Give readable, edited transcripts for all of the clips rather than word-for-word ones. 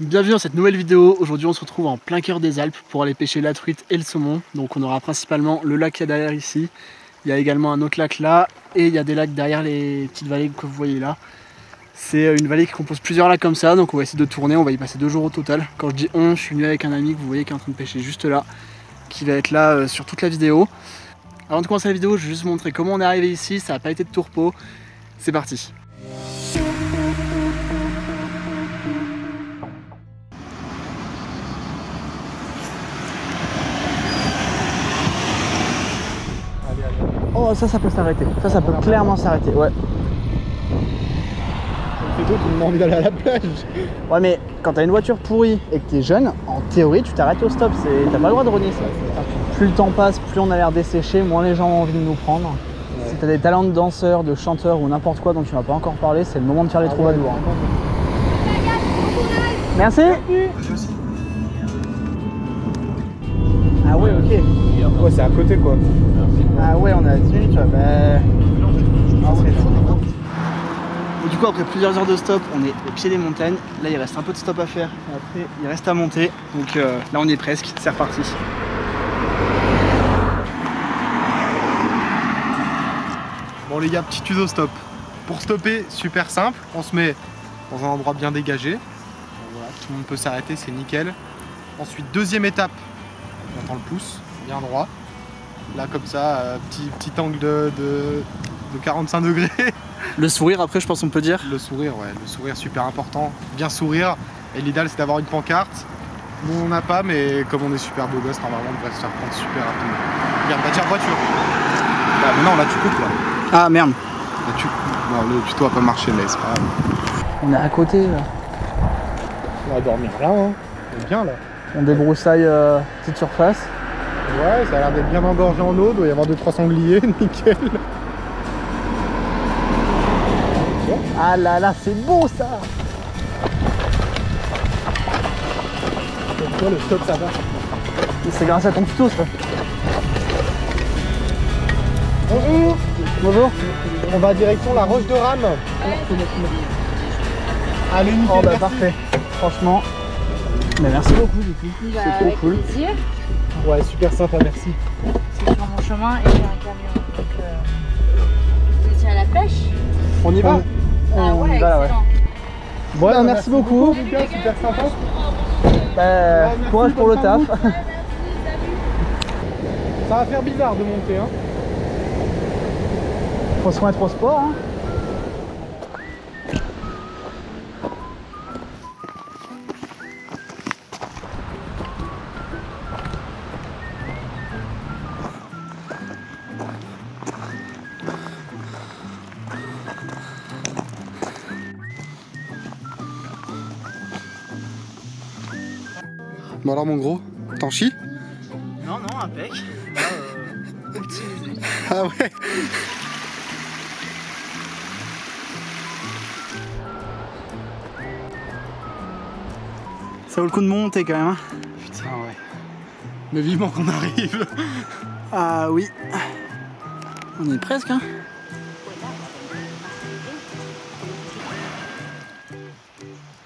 Bienvenue dans cette nouvelle vidéo. Aujourd'hui on se retrouve en plein cœur des Alpes pour aller pêcher la truite et le saumon. Donc on aura principalement le lac qu'il y a derrière ici. Il y a également un autre lac là et il y a des lacs derrière les petites vallées que vous voyez là. C'est une vallée qui compose plusieurs lacs comme ça, donc on va essayer de tourner, on va y passer 2 jours au total. Quand je dis on, je suis venu avec un ami que vous voyez qui est en train de pêcher juste là, qui va être là sur toute la vidéo. Avant de commencer la vidéo, je vais juste vous montrer comment on est arrivé ici, ça n'a pas été de tourpeau. C'est parti. Oh, ça peut s'arrêter. Ça peut clairement s'arrêter, ouais. C'est toi qui m'as envie d'aller à la plage. Ouais, mais quand t'as une voiture pourrie et que t'es jeune, en théorie, tu t'arrêtes au stop. T'as pas le droit de rogner ça. Plus le temps passe, plus on a l'air desséché, moins les gens ont envie de nous prendre. Ouais. Si t'as des talents de danseur, de chanteur ou n'importe quoi dont tu m'as pas encore parlé, c'est le moment de faire les troubadours. Ouais. Merci. Ah ouais, ok. Ouais, c'est à côté quoi. Ah ouais, on est à 10 minutes là. Du coup, après plusieurs heures de stop, on est au pied des montagnes. Là, il reste un peu de stop à faire. Après, il reste à monter. Donc là, on y est presque. C'est reparti. Bon les gars, petit tuto stop. Pour stopper, super simple. On se met dans un endroit bien dégagé. Voilà, tout le monde peut s'arrêter, c'est nickel. Ensuite, deuxième étape, on attend le pouce, bien droit. Là, comme ça, petit angle de 45 degrés. Le sourire, après, je pense qu'on peut dire. Le sourire, ouais, le sourire super important. Bien sourire. Et l'idéal, c'est d'avoir une pancarte. Nous, on n'a pas, mais comme on est super beau gosse, normalement, on devrait se faire prendre super rapidement. Regarde, bah tiens, voiture. Bah, mais non, là, tu coupes, là. Ah, merde. Là, tu coupes. Non, le tuto a pas marché, mais c'est pas grave. On est à côté, là. On va dormir là, hein. On est bien, là. On débroussaille petite surface. Ouais, ça a l'air d'être bien engorgé en eau. Il doit y avoir 2-3 sangliers, nickel. Ah là là, c'est beau ça. Toi, le stop, ça va. C'est grâce à ton tuto ça. Bonjour. Bonjour. On va direction la Roche de Rame. Allez, nickel, oh bah merci. parfait. Franchement, mais merci beaucoup du coup. C'est trop cool. Plaisir. Ouais, super sympa, merci. C'est sur mon chemin et j'ai un camion. Donc, vous étiez à la pêche? On y va. Ah On ouais, y va là, ouais. excellent. Bon, bah, merci beaucoup. Les gars, super sympa. Bah, merci, courage pour le bonne taf. route. Ça va faire bizarre de monter, hein. Faut se mettre au sport, hein. Bon alors mon gros, t'en chies? Non, non, impec. Optimisé. Ah ouais. Ça vaut le coup de monter quand même, hein. Putain ouais. Mais vivement qu'on arrive. Ah oui. On y est presque, hein.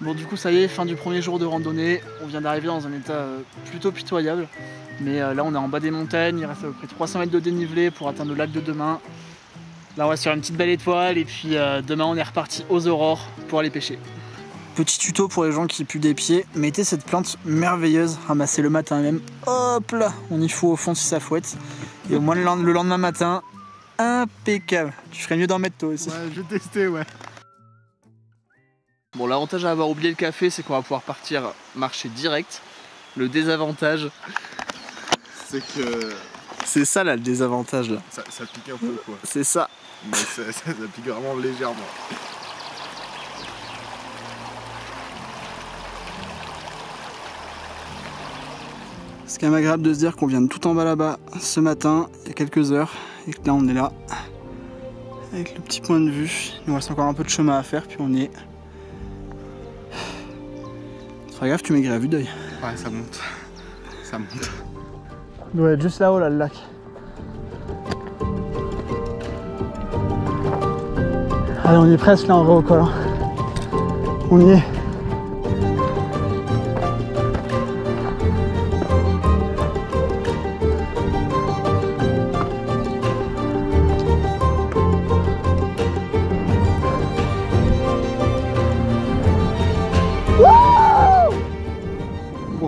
Bon, du coup, ça y est, fin du premier jour de randonnée. On vient d'arriver dans un état plutôt pitoyable. Mais là, on est en bas des montagnes. Il reste à peu près 300 mètres de dénivelé pour atteindre le lac de demain. Là, on va se faire une petite belle étoile. Et puis demain, on est reparti aux aurores pour aller pêcher. Petit tuto pour les gens qui puent des pieds. Mettez cette plante merveilleuse, ramassez le matin même. Hop là, on y fout au fond si ça fouette. Et au moins le lendemain matin, impeccable. Tu ferais mieux d'en mettre toi aussi. Ouais, je vais tester, ouais. Bon, l'avantage à avoir oublié le café, c'est qu'on va pouvoir partir marcher direct. Le désavantage, C'est que c'est ça là, le désavantage là. ça pique un peu quoi. C'est ça. Mais ça pique vraiment légèrement. C'est quand même agréable de se dire qu'on vient de tout en bas là-bas ce matin, il y a quelques heures, et que là on est là, avec le petit point de vue. Il nous reste encore un peu de chemin à faire, puis on y est. C'est pas grave, tu maigris à vue d'œil. Ouais, ça monte. Ça monte. Il doit être juste là-haut là, le lac. Allez, on y est presque là en vrai au col. On y est.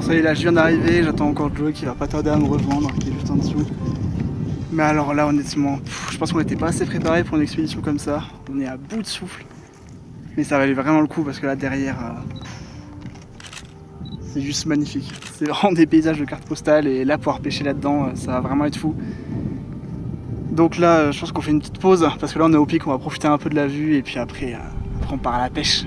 Bon ça y est, là je viens d'arriver, j'attends encore Joe qui va pas tarder à me rejoindre, qui est juste en dessous. Mais alors là honnêtement, je pense qu'on n'était pas assez préparé pour une expédition comme ça. On est à bout de souffle. Mais ça valait vraiment le coup parce que là derrière, c'est juste magnifique. C'est vraiment des paysages de carte postale et là pouvoir pêcher là-dedans, ça va vraiment être fou. Donc là je pense qu'on fait une petite pause parce que là on est au pic, on va profiter un peu de la vue et puis après on part à la pêche.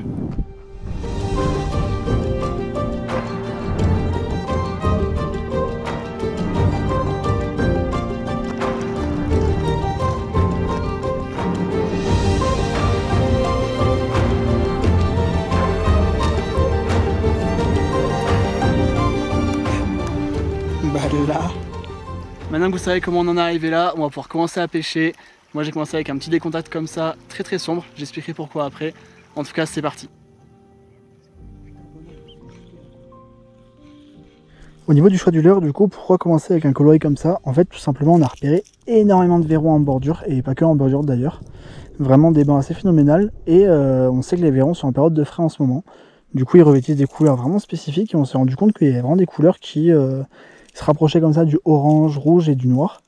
Là. Maintenant que vous savez comment on en est arrivé là, on va pouvoir commencer à pêcher. Moi j'ai commencé avec un petit décontact comme ça, très sombre, j'expliquerai pourquoi après. En tout cas c'est parti. Au niveau du choix du leurre, du coup, pourquoi commencer avec un coloris comme ça? En fait tout simplement on a repéré énormément de verrons en bordure, et pas que en bordure d'ailleurs. Vraiment des bains assez phénoménal, et on sait que les verrons sont en période de frais en ce moment. Du coup ils revêtissent des couleurs vraiment spécifiques, et on s'est rendu compte qu'il y avait vraiment des couleurs qui se rapprochait comme ça du orange, rouge et du noir,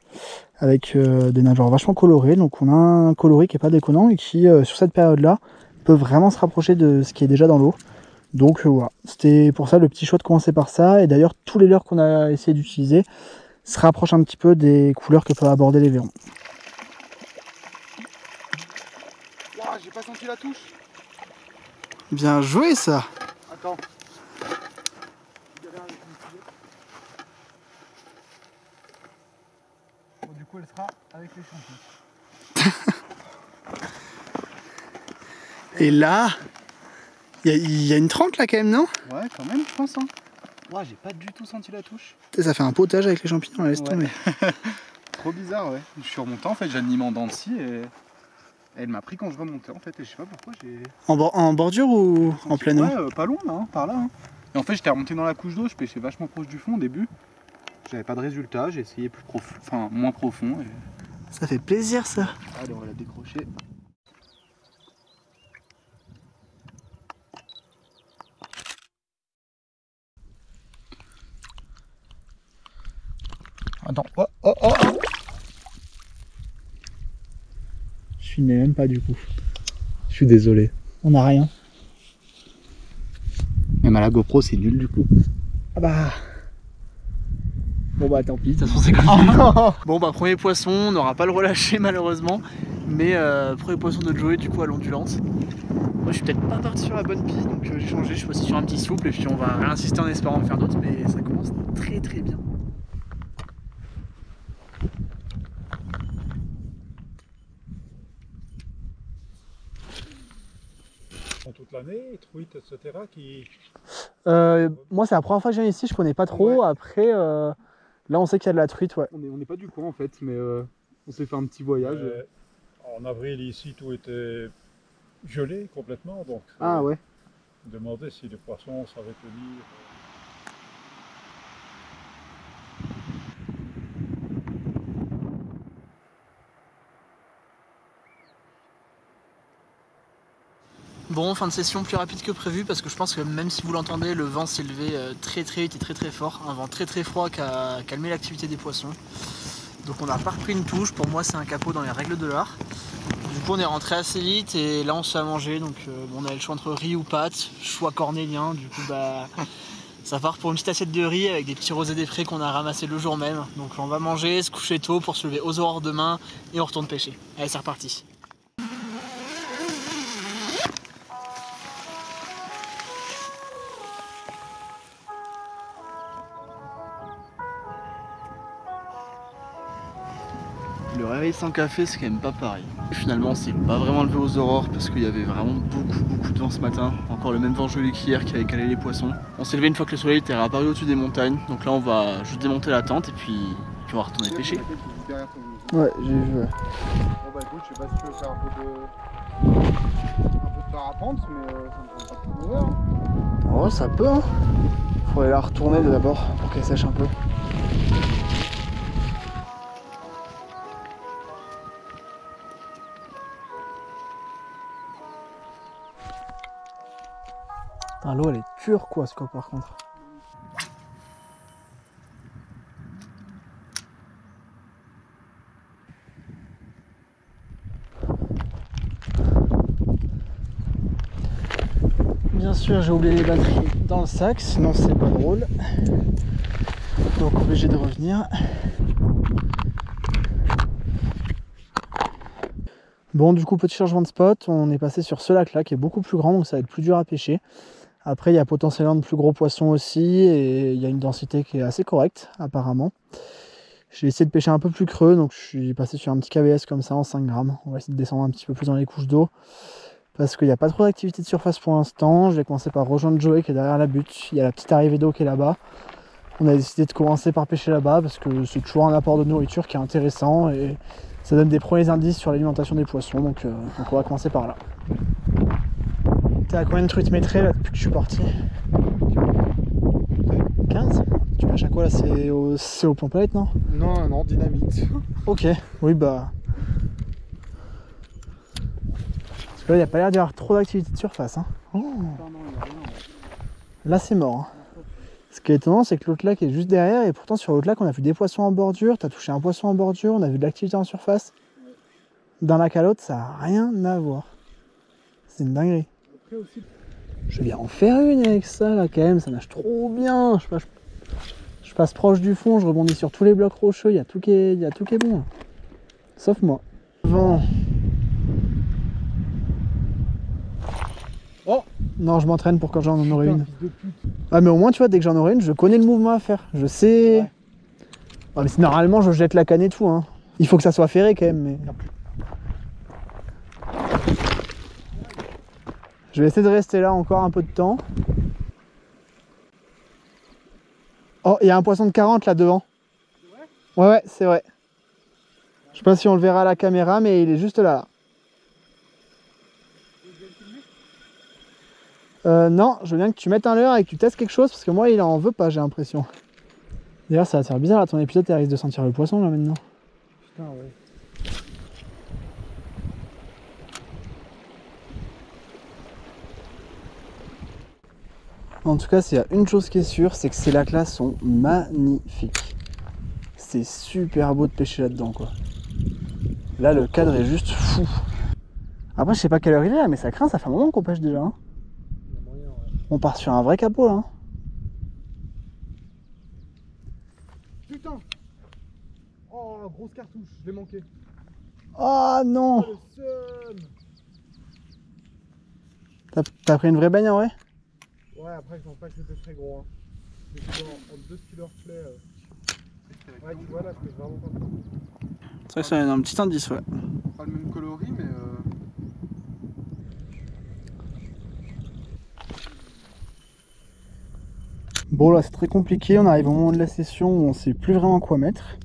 avec des nageoires vachement colorées. Donc on a un coloris qui est pas déconnant et qui sur cette période là peut vraiment se rapprocher de ce qui est déjà dans l'eau. Donc voilà, c'était pour ça le petit choix de commencer par ça. Et d'ailleurs tous les leurres qu'on a essayé d'utiliser se rapprochent un petit peu des couleurs que peuvent aborder les verrons. Wow, j'ai pas senti la touche. Bien joué ça. Attends. Du coup elle sera avec les champignons. Et là, il y a une trente là quand même, non? Ouais quand même je pense hein. Ouais, j'ai pas du tout senti la touche. Ça fait un potage avec les champignons, laisse tomber. Trop bizarre ouais. Je suis remonté en fait, j'anime en dents de scie et elle m'a pris quand je remontais en fait et je sais pas pourquoi j'ai... En bordure ou en pleine eau? Ouais, pas loin là, hein, par là. Hein. Et en fait j'étais remonté dans la couche d'eau, je pêchais vachement proche du fond au début. J'avais pas de résultat, j'ai essayé plus profond, enfin moins profond. Et... Ça fait plaisir ça. Allez, on va la décrocher. Attends, oh. Je filmais même pas du coup. Je suis désolé. On n'a rien. Même à la GoPro c'est nul du coup. Ah bah. Bon bah tant pis, de toute façon c'est comme ça. Bon bah premier poisson, on n'aura pas le relâcher malheureusement. Mais premier poisson de Joey du coup à l'ondulante. Moi je suis peut-être pas parti sur la bonne piste, donc j'ai changé, je suis passé sur un petit souple et puis on va réinsister en espérant en faire d'autres, mais ça commence très bien. Toute l'année, truites, etc. qui... Moi c'est la première fois que je viens ici, je connais pas trop. Ouais. Après là on sait qu'il y a de la truite, ouais. On n'est pas du coin en fait, mais on s'est fait un petit voyage. En avril ici tout était gelé complètement, donc ah ouais. Demander si les poissons savaient tenir. Bon, fin de session plus rapide que prévu parce que je pense que même si vous l'entendez, le vent s'est levé très vite et très fort. Un vent très froid qui a calmé l'activité des poissons. Donc on n'a pas repris une touche, pour moi c'est un capot dans les règles de l'art. Du coup on est rentré assez vite et là on se fait à manger. Donc on avait le choix entre riz ou pâtes, choix cornélien. Du coup bah ça part pour une petite assiette de riz avec des petits rosés des frais qu'on a ramassés le jour même. Donc on va manger, se coucher tôt pour se lever aux aurores demain et on retourne pêcher. Allez c'est reparti. Le réveil sans café c'est quand même pas pareil. Et finalement c'est pas vraiment levé aux aurores parce qu'il y avait vraiment beaucoup de vent ce matin. Encore le même vent gelé qu'hier qui avait calé les poissons. On s'est levé une fois que le soleil était réapparu au-dessus des montagnes. Donc là on va juste démonter la tente et puis on va retourner pêcher. Ouais j'ai vu. Bon bah écoute, je sais pas si tu veux faire un peu de parapente mais ça me prend pas tout l'heure. Oh ça peut hein. Faudrait la retourner d'abord pour qu'elle sèche un peu. L'eau elle est turquoise quoi par contre. sûr j'ai oublié les batteries dans le sac, sinon c'est pas drôle. Donc obligé de revenir. Bon, du coup, petit changement de spot, on est passé sur ce lac là qui est beaucoup plus grand, donc ça va être plus dur à pêcher. Après, il y a potentiellement de plus gros poissons aussi et il y a une densité qui est assez correcte apparemment. J'ai essayé de pêcher un peu plus creux, donc je suis passé sur un petit KBS comme ça en 5 grammes. On va essayer de descendre un petit peu plus dans les couches d'eau parce qu'il n'y a pas trop d'activité de surface pour l'instant. Je vais commencer par rejoindre Joey qui est derrière la butte. Il y a la petite arrivée d'eau qui est là-bas. On a décidé de commencer par pêcher là-bas parce que c'est toujours un apport de nourriture qui est intéressant et ça donne des premiers indices sur l'alimentation des poissons, donc on va commencer par là. T'es à combien de truites métrées là depuis que je suis parti? 15? Tu pêches à quoi là? C'est au pompe-à-lait, non? Non, non, dynamite. Ok, oui bah... Parce que là il n'y a pas l'air d'y avoir trop d'activité de surface. Hein. Oh. Là c'est mort. Hein. Ce qui est étonnant, c'est que l'autre lac est juste derrière et pourtant sur l'autre lac on a vu des poissons en bordure, t'as touché un poisson en bordure, on a vu de l'activité en surface. D'un lac à l'autre, ça n'a rien à voir. C'est une dinguerie. Je vais bien en faire une avec ça là quand même, ça nage trop bien. Je passe proche du fond, je rebondis sur tous les blocs rocheux, il y a tout qui est bon. Là. Sauf moi. Vent. Oh non, je m'entraîne pour quand j'en aurai une. Ah mais au moins tu vois, dès que j'en aurai une, je connais le mouvement à faire. Je sais. Ouais. Ah, mais normalement je jette la canne et tout. Hein. Il faut que ça soit ferré quand même. Mais... Je vais essayer de rester là encore un peu de temps. Oh, il y a un poisson de 40 là devant. C'est vrai ? Ouais, c'est vrai. Je sais pas si on le verra à la caméra, mais il est juste là. Non, je veux bien que tu mettes un leurre et que tu testes quelque chose parce que moi il en veut pas, j'ai l'impression. D'ailleurs ça va te faire bizarre à ton épisode, tu risques de sentir le poisson là maintenant. Putain ouais. En tout cas, s'il y a une chose qui est sûre, c'est que ces lacs là sont magnifiques. C'est super beau de pêcher là-dedans quoi. Là le cadre est juste fou. Après je sais pas quelle heure il est là, mais ça craint, ça fait un moment qu'on pêche déjà. Hein. On part sur un vrai capot là. Hein. Putain! Oh, grosse cartouche, je l'ai manqué. Oh non! Oh, le seum. T'as pris une vraie baigne en vrai? Ouais, après je pense pas que c'était très gros. Hein. C'était en 2 killer play. Ouais, tu vois là, c'était vraiment pas trop. C'est vrai que ça donne un petit indice, ouais. Pas le même coloris, mais. Bon là c'est très compliqué, on arrive au moment de la session où on sait plus vraiment quoi mettre.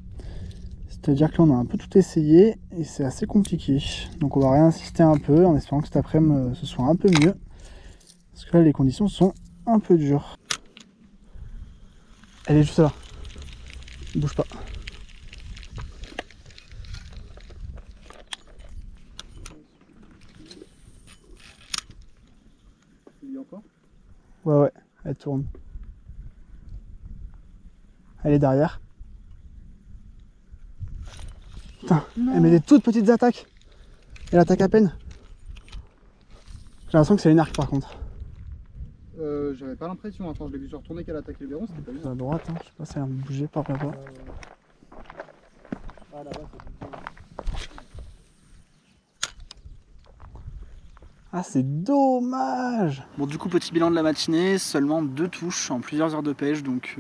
C'est-à-dire que là on a un peu tout essayé et c'est assez compliqué. Donc on va réinsister un peu en espérant que cet après-midi ce soit un peu mieux. Parce que là les conditions sont un peu dures. Elle est juste là. Bouge pas. Il y a encore ? Ouais, elle tourne. Elle est derrière. Putain, elle met des toutes petites attaques. Elle attaque à peine. J'ai l'impression que c'est une arc par contre. J'avais pas l'impression, attends, je l'ai vu se retourner qu'elle attaque les verrons, c'était pas bien. À droite, hein. Je sais pas si elle a bougé par là-bas. Ah là-bas, Ah, c'est dommage. Bon, du coup, petit bilan de la matinée, seulement 2 touches en plusieurs heures de pêche, donc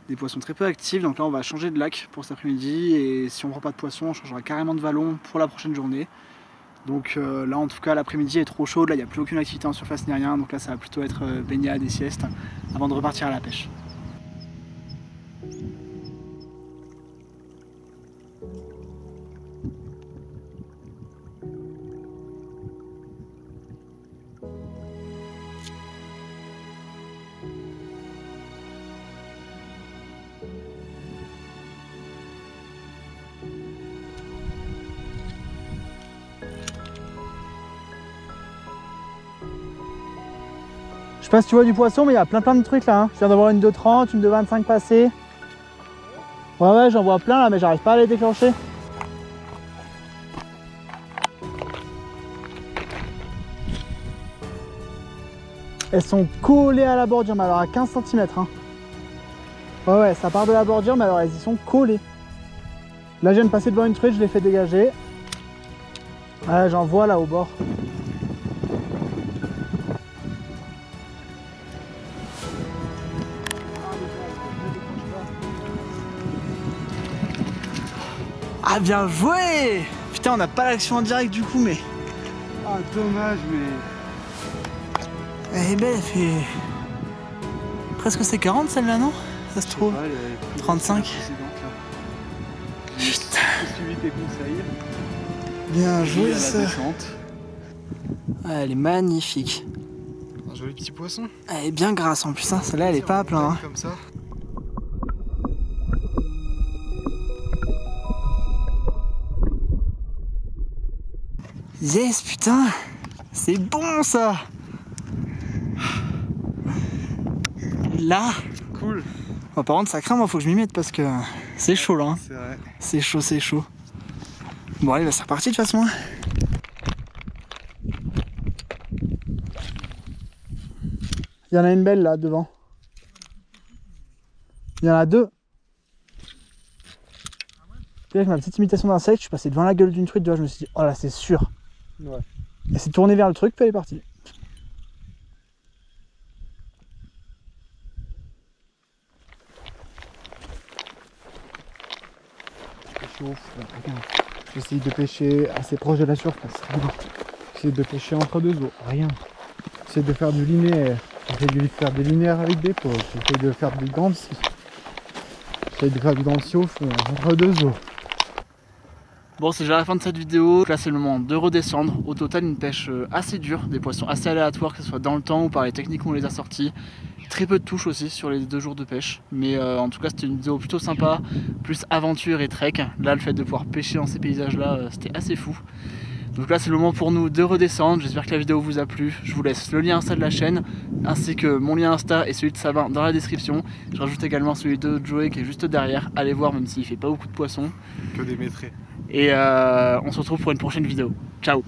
des poissons très peu actifs. Donc là, on va changer de lac pour cet après-midi, et si on prend pas de poisson, on changera carrément de vallon pour la prochaine journée. Donc là, en tout cas, l'après-midi est trop chaude, là, il n'y a plus aucune activité en surface ni rien, donc là, ça va plutôt être baignade et sieste avant de repartir à la pêche. Je sais pas si tu vois du poisson, mais il y a plein de trucs là. Hein. Je viens d'avoir une de 30, une de 25 passée. Ouais, j'en vois plein là, mais j'arrive pas à les déclencher. Elles sont collées à la bordure, mais alors à 15 cm. Hein. Ouais, ça part de la bordure, mais alors elles y sont collées. Là, je viens de passer devant une truite, je l'ai fait dégager. Ouais, j'en vois là au bord. Ah, bien joué! Putain, on n'a pas l'action en direct du coup, mais... Ah, dommage, mais... Elle est belle, elle fait... Presque c'est 40 celle-là, non? Ça se trouve? 35. Putain. J'ai suivi tes conseils. Bien joué ça. La Elle est magnifique. Un joli petit poisson. Elle est bien grasse en plus, hein. Celle-là elle est pas à plein. Hein. Comme ça. Yes, putain. C'est bon ça. Là. Cool. Oh, par contre ça craint, moi faut que je m'y mette parce que c'est chaud là. Hein. C'est vrai. C'est chaud, c'est chaud. Bon allez, bah, c'est reparti de toute façon. Il y en a une belle là devant. Il y en a deux. Puis avec ma petite imitation d'insecte, je suis passé devant la gueule d'une truite, je me suis dit, oh là c'est sûr. Ouais. Elle s'est tournée vers le truc, puis elle est partie. J'essaye de pêcher assez proche de la surface. J'essaye de pêcher entre deux eaux. Rien. J'essaye de faire du linéaire. J'essaye de faire des linéaires avec des pauses. J'essaye de faire du dents de scie. J'essaye de faire du dents de scie au fond, entre deux eaux. Bon, c'est déjà la fin de cette vidéo. Là, c'est le moment de redescendre. Au total, une pêche assez dure, des poissons assez aléatoires, que ce soit dans le temps ou par les techniques où on les a sortis. Très peu de touches aussi sur les 2 jours de pêche. Mais en tout cas, c'était une vidéo plutôt sympa, plus aventure et trek. Là, le fait de pouvoir pêcher dans ces paysages-là, c'était assez fou. Donc là, c'est le moment pour nous de redescendre. J'espère que la vidéo vous a plu. Je vous laisse le lien Insta de la chaîne, ainsi que mon lien Insta et celui de Sabin dans la description. Je rajoute également celui de Joey qui est juste derrière. Allez voir, même s'il fait pas beaucoup de poissons. Que des maîtres. Et on se retrouve pour une prochaine vidéo. Ciao!